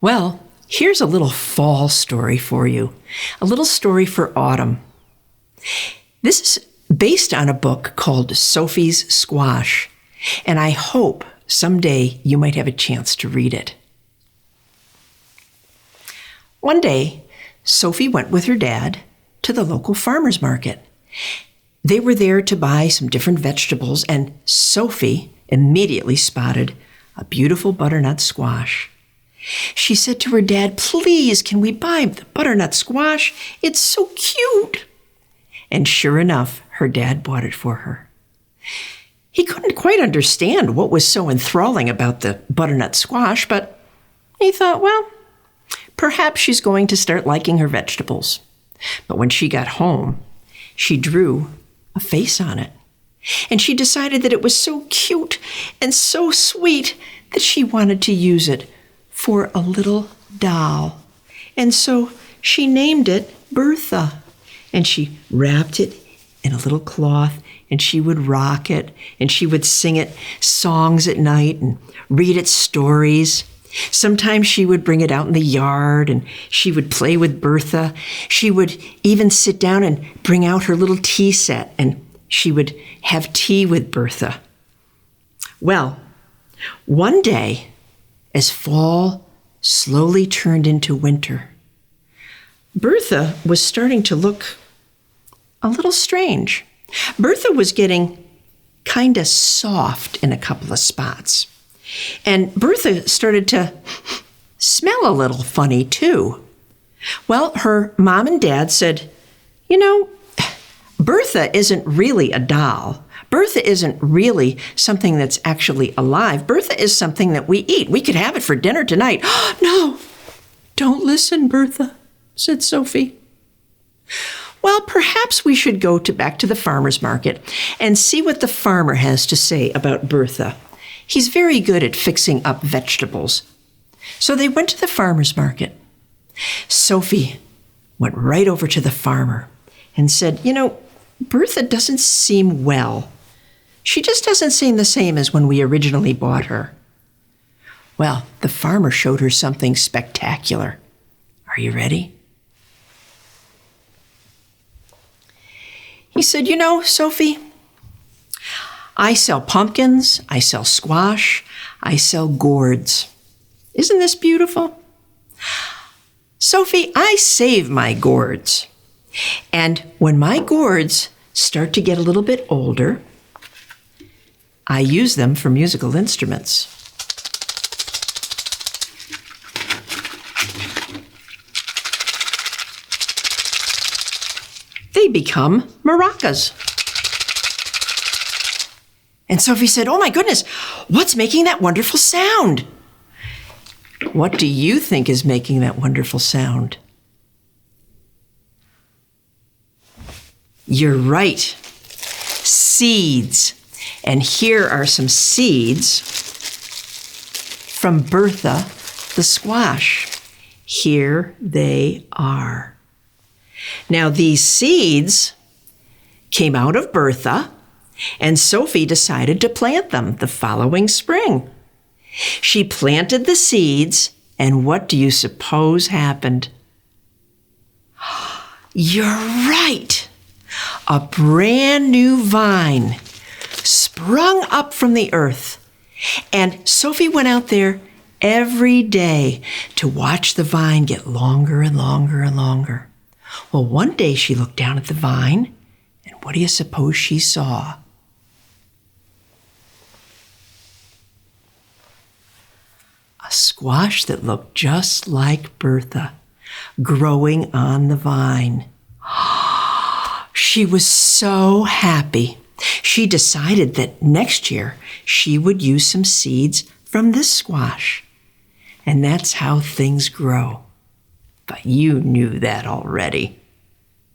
Well, here's a little fall story for you, a little story for autumn. This is based on a book called Sophie's Squash, and I hope someday you might have a chance to read it. One day, Sophie went with her dad to the local farmer's market. They were there to buy some different vegetables, and Sophie immediately spotted a beautiful butternut squash. She said to her dad, "Please, can we buy the butternut squash? It's so cute." And sure enough, her dad bought it for her. He couldn't quite understand what was so enthralling about the butternut squash, but he thought, well, perhaps she's going to start liking her vegetables. But when she got home, she drew a face on it. And she decided that it was so cute and so sweet that she wanted to use it for a little doll. And so she named it Bertha. And she wrapped it in a little cloth, and she would rock it, and she would sing it songs at night and read it stories. Sometimes she would bring it out in the yard, and she would play with Bertha. She would even sit down and bring out her little tea set, and she would have tea with Bertha. Well, one day, as fall slowly turned into winter, Bertha was starting to look a little strange. Bertha was getting kind of soft in a couple of spots. And Bertha started to smell a little funny too. Well, her mom and dad said, Bertha isn't really a doll. Bertha isn't really something that's actually alive. Bertha is something that we eat. We could have it for dinner tonight. No, don't listen, Bertha, said Sophie. Well, perhaps we should go back to the farmer's market and see what the farmer has to say about Bertha. He's very good at fixing up vegetables. So they went to the farmer's market. Sophie went right over to the farmer and said, Bertha doesn't seem well. She just doesn't seem the same as when we originally bought her. Well, the farmer showed her something spectacular. Are you ready? He said, Sophie, I sell pumpkins, I sell squash, I sell gourds. Isn't this beautiful? Sophie, I save my gourds. And when my gourds start to get a little bit older, I use them for musical instruments. They become maracas. And Sophie said, "Oh my goodness, what's making that wonderful sound?" What do you think is making that wonderful sound? You're right. Seeds. And here are some seeds from Bertha the squash. Here they are. Now, these seeds came out of Bertha, and Sophie decided to plant them the following spring. She planted the seeds, and what do you suppose happened? You're right. A brand new vine sprung up from the earth. And Sophie went out there every day to watch the vine get longer and longer and longer. Well, one day she looked down at the vine, and what do you suppose she saw? A squash that looked just like Bertha, growing on the vine. She was so happy. She decided that next year she would use some seeds from this squash. And that's how things grow. But you knew that already.